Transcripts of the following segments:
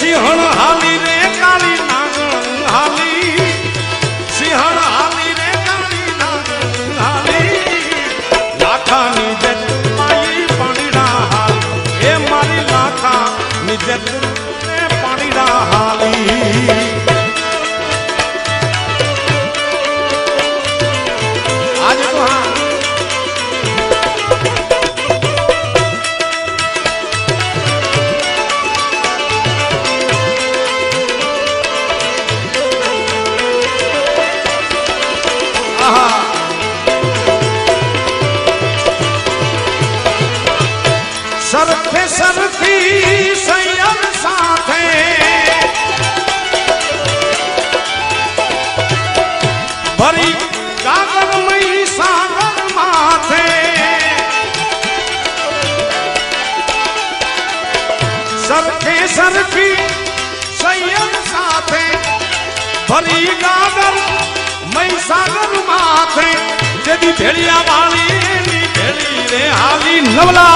સિંહણ હાલી રે કાળી નાગણ હાલી સિંહણ હાલી રે કાળી નાગણ હાલી લાખાની જત માઈ પાણીડા હાલી એ મારી લાખાની જત પાણીડા હાલી आज तो हाँ सरफे सरफी संयम साथे भरी कागल मई सागर माथे सरफे सरफी संयम साथे भरी कागल मई सागर माथे यदि भेड़िया वाली भेड़ी रे हाली नवला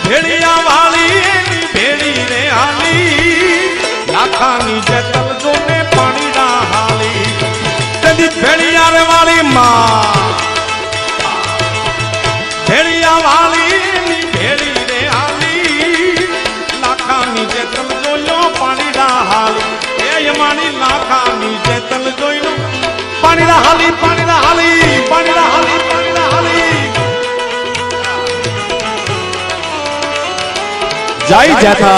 भेड़िया वाली भेड़ी रे हाली लाखानी जतल जोने पानी ना हाली यदि भेड़िया रे वाली माँ भेड़िया वाली भेड़ी रे हाली लाखानी जतल जोयो पानी ना हाली ए मानी लाखानी जतल जोयो पानी ना हाली पानी ना हाली पानी ना हाली पानी ना हाली जय जता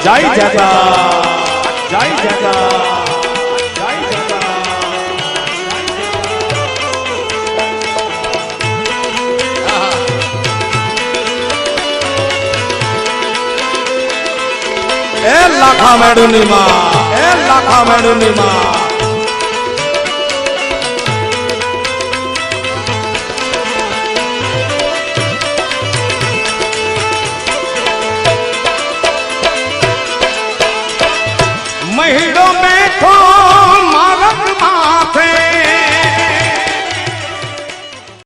जय जता जय जता जय जता ए लाखा मेडुनी माँ ए लाखा मेडुनी माँ महिड़ो बैठो